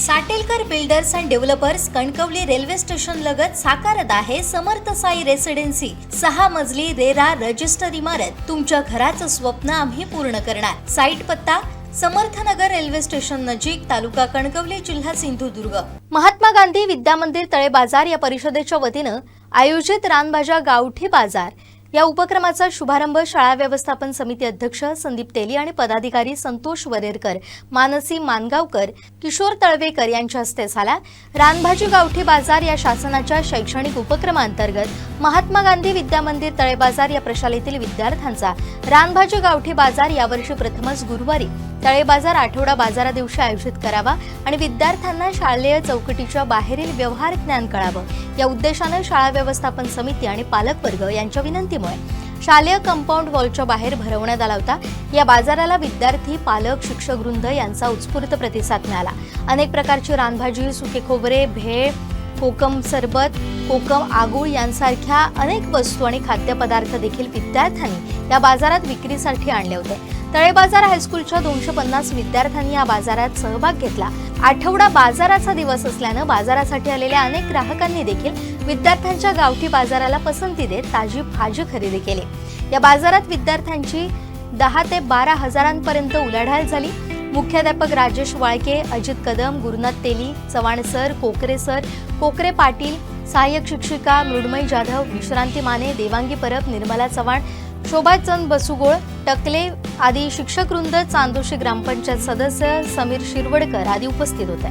Satelkar builders and developers Kankavli railway station लगत साकारत आहे समर्थ साई रेसिडेन्सी 6 मजली रेरा रजिस्टर इमारत। तुमच्या घराचं स्वप्न आम्ही पूर्ण करणार। साईट पत्ता समर्थनगर रेल्वे स्टेशन नजीक, तालुका कणकवली, जिल्हा सिंधुदुर्ग। महात्मा गांधी विद्या मंदिर तळे बाजार या परिषदेच्या वतीनं आयोजित रानभाज्या गावठी बाजार या उपक्रमाचा शुभारंभ शाळा व्यवस्थापन समिती अध्यक्ष संदीप तेली आणि पदाधिकारी संतोष वरेरकर, मानसी मानगावकर, किशोर तळवेकर यांच्या हस्ते झाला। रानभाजी गावठी बाजार या शासनाच्या शैक्षणिक उपक्रमांतर्गत महात्मा गांधी विद्या मंदिर तळे बाजार या प्रशालेतील विद्यार्थ्यांचा रानभाजी गावठी बाजार यावर्षी प्रथमच गुरुवारी तळे बाजार आठवडा बाजारा दिवशी आयोजित करावा आणि विद्यार्थ्यांना शालेय चौकटीच्या बाहेरील व्यवहार ज्ञान कळावं या उद्देशाने शाळा व्यवस्थापन समिती आणि पालकवर्ग यांच्या विनंतीमुळे शालेय कंपाऊंड वॉलच्या बाहेर भरवण्यात आला होता। या बाजाराला विद्यार्थी, पालक, शिक्षकवृंद यांचा उत्स्फूर्त प्रतिसाद मिळाला। अनेक प्रकारची रानभाजी, सुके खोबरे, भेळ, कोकम सरबत, कोकम आगूळ यांसारख्या अनेक वस्तू आणि खाद्यपदार्थ देखील विद्यार्थ्यांनी या बाजारात विक्रीसाठी आणले होते। तळे बाजार हायस्कूलच्या 250 विद्यार्थ्यांनी या बाजारात सहभाग घेतला। आठवडा बाजाराचा दिवस असल्याने बाजारासाठी आलेल्या अनेक ग्राहकांनी देखील विद्यार्थ्यांच्या गावठी बाजाराला पसंती देत ताजी भाजी खरेदी केली। या बाजारात विद्यार्थ्यांची 10 ते 12 हजारांपर्यंत उलाढाल झाली। मुख्याध्यापक राजेश वाळके, अजित कदम, गुरुनाथ तेली, चव्हाण सर, कोकरे सर, कोकरे पाटील, सहाय्यक शिक्षिका मृण्मयी जाधव, विश्रांती माने, देवांगी परब, निर्मला चव्हाण, शोभाचंद बसुगोळ, टकले आदी शिक्षकवृंद, चांदोशी ग्रामपंचायत सदस्य समीर शिरवडकर आदी उपस्थित होते।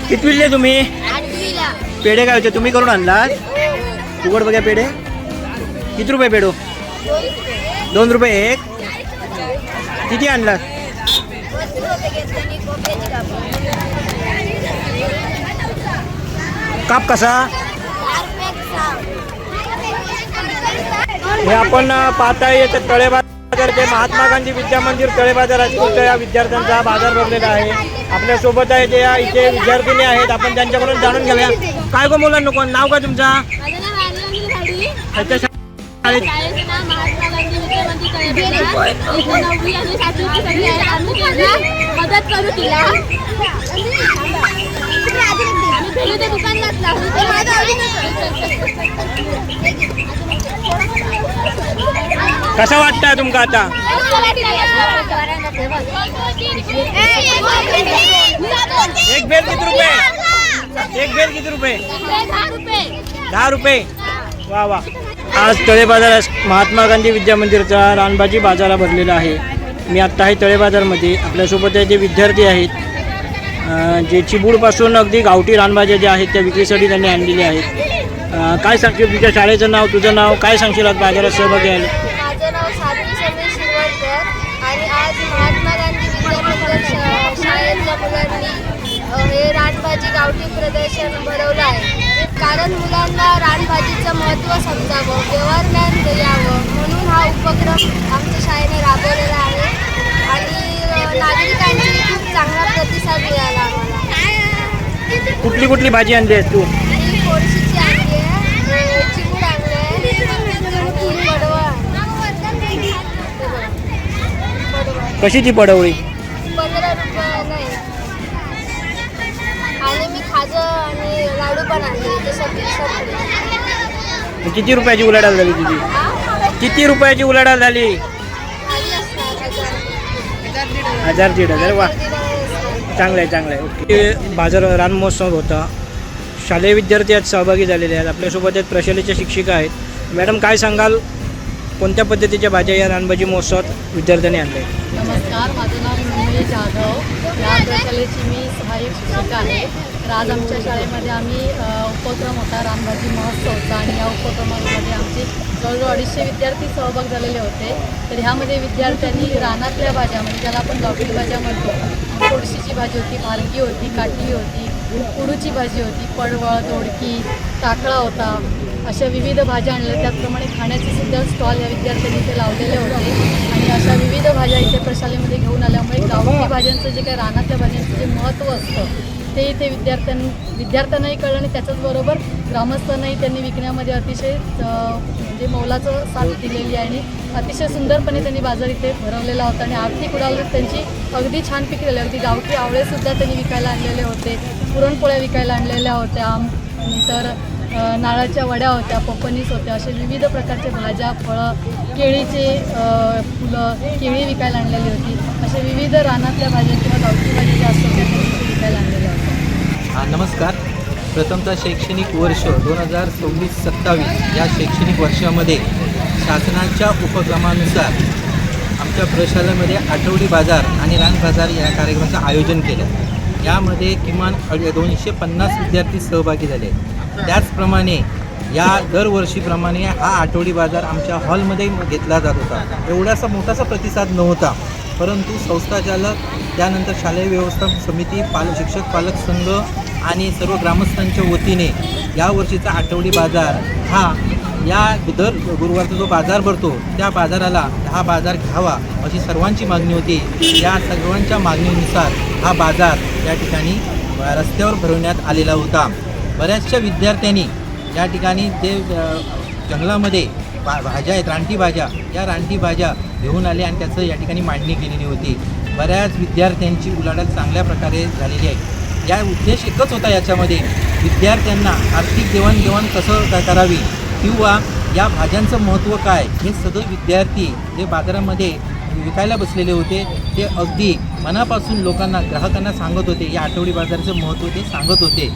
कितवीले तुम्ही? पेढे काय होते तुम्ही करून आणलात? उघड बघा पेढे। किती रुपये पेढो? 2 रुपये एक। किती आणलात? काप कसा? हे आपण पाहताय येथे तळे बाजार ते महात्मा गांधी विद्या मंदिर तळे बाजार हायस्कूलच्या या विद्यार्थ्यांचा बाजार भरलेला आहे। आपल्या सोबत आहे ते इथे विद्यार्थिनी आहेत, आपण त्यांच्याकडून जाणून घेऊया। काय गो मुलांना, कोण नाव का तुमचा? मदत करू तिला। कसं वाटतंय तुमका आता? एक बेल किती रुपये? एक बेल किती रुपये? 10 रुपये। वा वा। आज तळे बाजारात महात्मा गांधी विद्या मंदिरचा रानभाजी बाजारा भरलेला आहे। मी आत्ता आहे तळे बाजारमध्ये। आपल्यासोबत आहे जे विद्यार्थी आहेत जे चिबूडपासून अगदी गावठी रानभाज्या ज्या आहेत त्या विक्रीसाठी त्यांनी आणलेल्या आहेत। काय सांगशील तुझ्या शाळेचं नाव, तुझं नाव काय सांगशील आज बाजारात सहभागी आहे? माझं नाव साध्वी समीर शिरवडकर आणि आज महात्मा गांधी विद्या मंदिर शाळेतल्या मुलांनी हे रानभाजी गावठी प्रदर्शन भरवलं आहे। कारण मुलांना रानभाजीचं महत्त्व समजावं, व्यवहार ज्ञान द्यावं म्हणून हा उपक्रम आमच्या शाळेने राबवलेला आहे आणि नागरिकांची खूप चांगला प्रतिसाद मिळाला आम्हाला। कुठली कुठली भाजी आणली आहेस तू? ही कोळशीची आणली आहे, चिबूड आणली आहे, कशी ती पडवळी? 15 रुपये नाही आणि मी खाजं आणि लाडू पण आणले ते सगळे। किती रुपयाची उलाढाल झाली तुझी? किती रुपयाची उलाढाल झाली? 1000-1500। वा, चांगलं आहे चांगलं आहे। ओके। बाजार रान महोत्सव होता, शालेय विद्यार्थी आज सहभागी झालेले आहेत। आपल्यासोबत आहेत प्रशालेच्या शिक्षिका आहेत। मॅडम काय सांगाल, कोणत्या पद्धतीच्या भाज्या या रानभाजी महोत्सवात विद्यार्थ्यांनी आणल्या आहेत? नमस्कार, माझं नाव मृण्मयी जाधव, या प्रशालेची मी सहाय्यक शिक्षिका आहे। तर आज आमच्या शाळेमध्ये आम्ही उपक्रम होता रानभाजी महोत्सवचा आणि या उपक्रमामध्ये आमचे जवळजवळ 250 विद्यार्थी सहभाग झालेले होते। तर ह्यामध्ये विद्यार्थ्यांनी रानातल्या भाज्या म्हणजे ज्याला आपण गावठी भाज्या म्हणतो, कोळशीची भाजी होती, भालकी होती, काटली होती, कुडूची भाजी होती, पडवळ, दोडकी, टाकळा होता, अशा विविध भाज्या आणल्या. त्याचप्रमाणे खाण्याचे सुद्धा स्टॉल या विद्यार्थ्यांनी इथे लावलेले होते आणि अशा विविध भाज्या इथे प्रशालेमध्ये घेऊन आल्यामुळे गावठी भाज्यांचं जे काही रानातल्या भाज्यांचं जे महत्त्व असतं ते इथे विद्यार्थ्यांनाही कळलं आणि त्याच्याचबरोबर ग्रामस्थांनाही त्यांनी विकण्यामध्ये अतिशय म्हणजे मोलाचं साथ दिलेली आहे आणि अतिशय सुंदरपणे त्यांनी बाजार इथे भरवलेला होता आणि आर्थिक उलाढाल त्यांची अगदी छान पिकलेली झाली. अगदी गावठी आवळेसुद्धा त्यांनी विकायला आणलेले होते, पुरणपोळ्या विकायला आणलेल्या होत्या, नंतर नारळाच्या वड्या होत्या, पपनीस होत्या, असे विविध प्रकारचे भाज्या, फळं, केळीचे फुलं, केळी विकायला आणलेली होती. अशा विविध रानातल्या भाज्या किंवा गावठी भाज्या ज्या असतात त्या त्यांनी विकायला आणलेल्या होत्या. नमस्कार. प्रथमतः शैक्षणिक वर्ष 2026-27 या शैक्षणिक वर्षामध्ये शासनाच्या उपक्रमानुसार आमच्या प्रशालेमध्ये आठवडी बाजार आणि रान बाजार या कार्यक्रमाचं आयोजन केलं. यामध्ये किमान 250 विद्यार्थी सहभागी झाले. त्याचप्रमाणे या दरवर्षीप्रमाणे हा आठवडी बाजार आमच्या हॉलमध्ये घेतला जात होता. एवढासा मोठासा प्रतिसाद नव्हता, परंतु संस्थाचालक, त्यानंतर शालेय व्यवस्थापन समिती, शिक्षक पालक संघ आणि सर्व ग्रामस्थांच्या वतीने यावर्षीचा आठवडी बाजार हा या दर गुरुवारचा जो बाजार भरतो त्या बाजाराला हा बाजार घ्यावा अशी सर्वांची मागणी होती. या सर्वांच्या मागणीनुसार हा बाजार या ठिकाणी रस्त्यावर भरवण्यात आलेला होता. बऱ्याचशा विद्यार्थ्यांनी या ठिकाणी जे जंगलामध्ये भाज्या आहेत, रानटी भाज्या, या रानटी भाज्या घेऊन आले आणि त्याचं या ठिकाणी मांडणी केलेली होती. बऱ्याच विद्यार्थ्यांची उलाढाल चांगल्या प्रकारे झालेली आहे. या उद्देश एकच होता याच्यामध्ये विद्यार्थ्यांना आर्थिक देवाणघेवाण कसं करावी किंवा या भाज्यांचं महत्त्व काय हे सगळे विद्यार्थी जे बाजारामध्ये विकायला बसलेले होते ते अगदी मनापासून लोकांना, ग्राहकांना सांगत होते. या आठवडी बाजाराचं महत्त्व ते सांगत होते.